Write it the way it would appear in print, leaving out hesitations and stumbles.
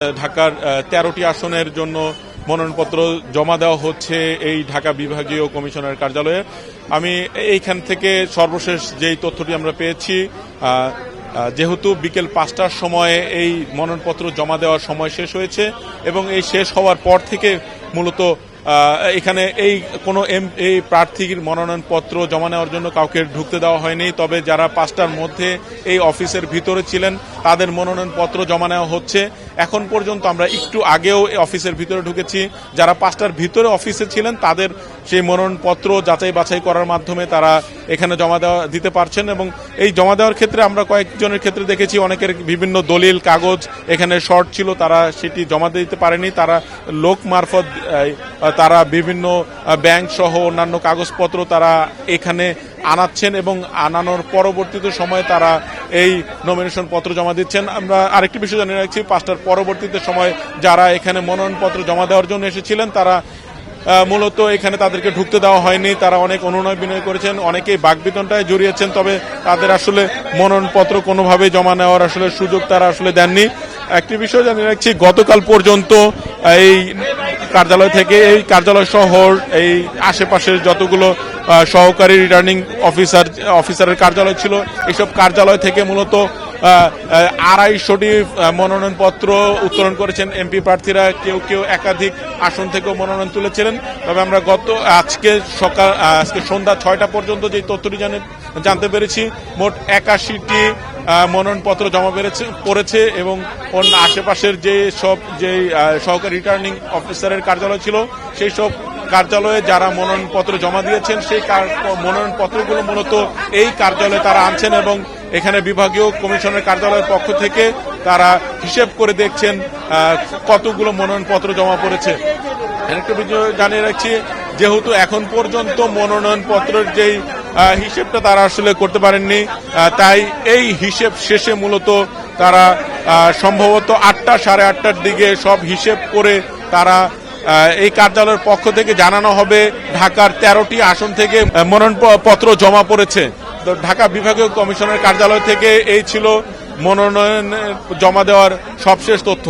ঢাকার ১৩টি আসনের জন্য মনোনয়নপত্র জমা দেওয়া হচ্ছে এই ঢাকা বিভাগীয় কমিশনার কার্যালয়ে। আমি এইখান থেকে সর্বশেষ যেই তথ্যটি আমরা পেয়েছি, যেহেতু বিকেল ৫টার সময়ে এই মনোনয়নপত্র জমা দেওয়ার সময় শেষ হয়েছে এবং এই শেষ হওয়ার পর থেকে মূলত এখানে এই প্রার্থীর মনোনয়নপত্র জমা নেওয়ার জন্য কাউকে ঢুকতে দেওয়া হয়নি। তবে যারা ৫টার মধ্যে এই অফিসের ভিতরে ছিলেন তাদের মনোনয়নপত্র জমা নেওয়া হচ্ছে। এখন পর্যন্ত আমরা একটু আগেও অফিসের ভিতরে ঢুকেছি। যারা ৫টার ভিতরে অফিসে ছিলেন তাদের সেই মনোনয়নপত্র যাচাই বাছাই করার মাধ্যমে তারা এখানে জমা দিতে পারছেন এবং এই জমা দেওয়ার ক্ষেত্রে আমরা কয়েকজনের ক্ষেত্রে দেখেছি অনেকের বিভিন্ন দলিল কাগজ এখানে শর্ট ছিল, তারা সেটি জমা দিতে পারেনি। তারা লোক মারফত তারা বিভিন্ন ব্যাংক সহ অন্যান্য কাগজপত্র তারা এখানে আনাচ্ছেন এবং আনানোর পরবর্তীতে সময় তারা এই নমিনেশন পত্র জমা দিচ্ছেন। আমরা আরেকটি বিষয় জানিয়ে রাখছি, ৫টার পরবর্তীতে সময় যারা এখানে মনোনয়নপত্র জমা দেওয়ার জন্য এসেছিলেন তারা মূলত এখানে তাদেরকে ঢুকতে দেওয়া হয়নি। তারা অনেক অনুনয় বিনয় করেছেন, অনেকেই বাকবিতণ্ডায় জড়িয়েছেন, তবে তাদের আসলে মনোনয়নপত্র কোনোভাবেই জমা নেওয়ার আসলে সুযোগ তারা আসলে দেননি। একটি বিষয় জানিয়ে রাখছি, গতকাল পর্যন্ত এই কার্যালয় সহ এই আশেপাশের যতগুলো সহকারী রিটার্নিং অফিসারের কার্যালয় ছিল, এইসব কার্যালয় থেকে মূলত ২৫০টি মনোনয়নপত্র উত্তোলন করেছেন এমপি প্রার্থীরা। কেউ কেউ একাধিক আসন থেকেও মনোনয়ন তুলেছিলেন। তবে আমরা আজকে সন্ধ্যা ৬টা পর্যন্ত যে তথ্যটি জানতে পেরেছি, মোট ৮১টি মনোনয়নপত্র জমা পড়েছে এবং অন্য আশেপাশের যে সহকারী রিটার্নিং অফিসারের কার্যালয় ছিল সেই সব কার্যালয়ে যারা মনোনয়নপত্র জমা দিয়েছেন সেই মনোনয়নপত্রগুলো মূলত এই কার্যালয়ে তারা আনছেন এবং এখানে বিভাগীয় কমিশনের কার্যালয়ের পক্ষ থেকে তারা হিসেব করে দেখছেন কতগুলো মনোনয়নপত্র জমা পড়েছে। একটা বিষয় জানিয়ে রাখছি, যেহেতু এখন পর্যন্ত মনোনয়নপত্রের যেই হিসেবটা তারা আসলে করতে পারেননি, তাই এই হিসেব শেষে মূলত তারা সম্ভবত ৮টা সাড়ে ৮টার দিকে সব হিসেব করে তারা এই কার্যালয়ের পক্ষ থেকে জানানো হবে ঢাকার ১৩টি আসন থেকে মনোনয়নপত্র জমা পড়েছে। তো ঢাকা বিভাগীয় কমিশনের কার্যালয় থেকে এই ছিল মনোনয়ন জমা দেওয়ার সবশেষ তথ্য।